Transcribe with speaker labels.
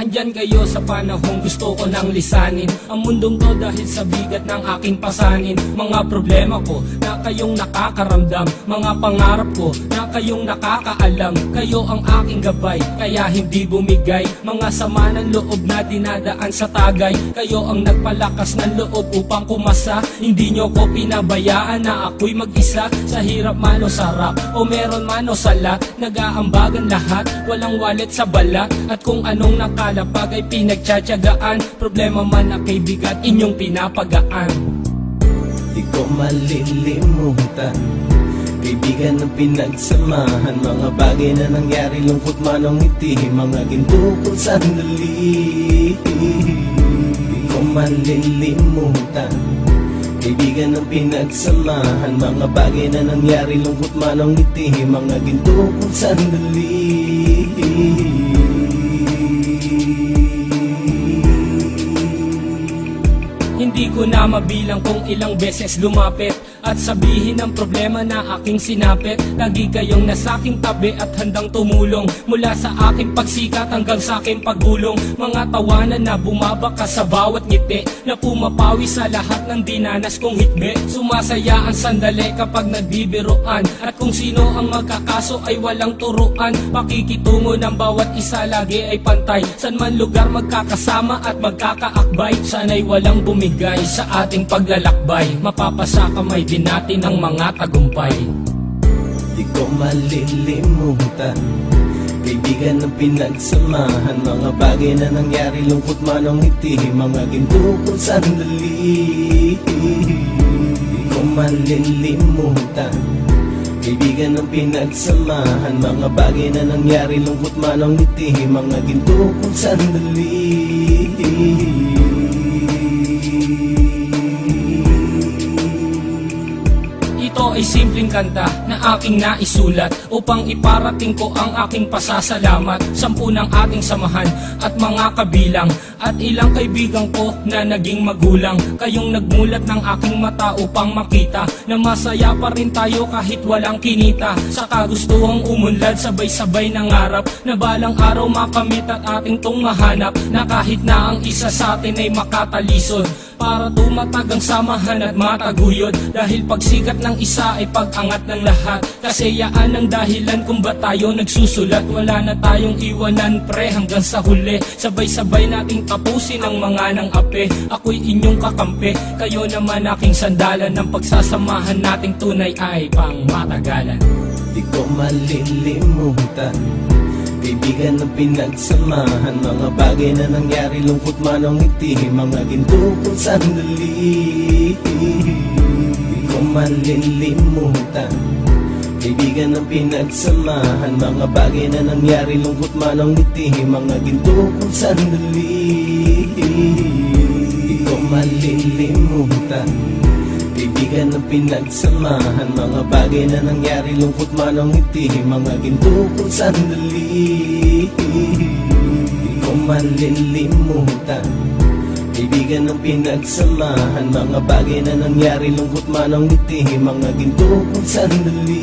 Speaker 1: Andyan kayo sa panahong gusto ko nang lisanin ang mundong to dahil sa bigat ng aking pasanin. Mga problema ko na kayong nakakaramdam, mga pangarap ko na kayong nakakaalam. Kayo ang aking gabay, kaya hindi bumigay. Mga sama ng loob na dinadaan sa tagay, kayo ang nagpalakas ng loob upang kumasa. Hindi nyo ko pinabayaan na ako'y mag-isa. Sa hirap man o sarap, o meron man o salat, nag-aambagan lahat, walang walet sa balat. At kung anong nakalapag ay pinagtsatsagaan, problema man na kay bigat, inyong pinapagaan.
Speaker 2: Di ko malilimutan, kaibigan ng pinagsamahan, mga bagay na nangyari, lungkot man o ngiti, mga ginto kong sandali. Di ko malilimutan, kaibigan ng pinagsamahan, mga bagay na nangyari, lungkot man o ngiti, mga ginto kong sandali.
Speaker 1: Hindi ko na mabilang kung ilang beses lumapit at sabihin ang problema na aking sinapit. Lagi kayong nasa aking tabi at handang tumulong, mula sa aking pagsikat hanggang sa aking paggulong. Mga tawanan na bumabaka sa bawat ngiti, na pumapawi sa lahat ng dinanas kong hitbe. Sumasaya ang sandali kapag nagbibiruan, at kung sino ang magkakaso ay walang turuan. Pakikitungo ng bawat isa lagi ay pantay, san man lugar magkakasama at magkakaakbay. Sana'y walang bumigay sa ating paglalakbay, mapapasa kamay din natin ang mga tagumpay.
Speaker 2: Di ko malilimutan, kaibigan ng pinagsamahan, mga bagay na nangyari, lungkot man o ngiti, mga ginto kong sandali. Di ko malilimutan, kaibigan ng pinagsamahan, mga bagay na nangyari, lungkot man o ngiti, mga ginto kong sandali.
Speaker 1: Ito ay simpleng kanta na aking naisulat upang iparating ko ang aking pasasalamat. 10 ng ating samahan at mga kabilang, at ilang kaibigan ko na naging magulang. Kayong nagmulat ng aking mata upang makita na masaya pa rin tayo kahit walang kinita. Sa kagustuhang umunlad, sabay-sabay nangarap na balang araw makamit at ating tong mahanap, na kahit na ang isa sa atin ay makatalisod, para tumatag ang samahan at mataguyod. Dahil pagsikat ng isa ay pag-angat ng lahat, kasi yaan ang dahilan kung ba't tayo nagsusulat. Wala na tayong iwanan pre hanggang sa huli, sabay-sabay nating tapusin ang mga nang ape. Ako'y inyong kakampi, kayo naman aking sandalan, ng pagsasamahan nating tunay ay pang matagalan.
Speaker 2: Di ko malilimutan, kaibigan ng pinagsamahan, mga bagay na nangyari, lungkot man o ngiti, mga ginto kong sandali. Di ko malilimutan, kaibigan ng pinagsamahan, mga bagay na nangyari, lungkot man o ngiti, mga ginto kong sandali. Di ko malilimutan, kaibigan ng pinagsamahan, mga bagay na nangyari, lungkot man o ngiti, mga ginto kong sandali. Di ko malilimutan, kaibigan ng pinagsamahan, mga bagay na nangyari, lungkot man o ngiti, mga ginto kong sandali.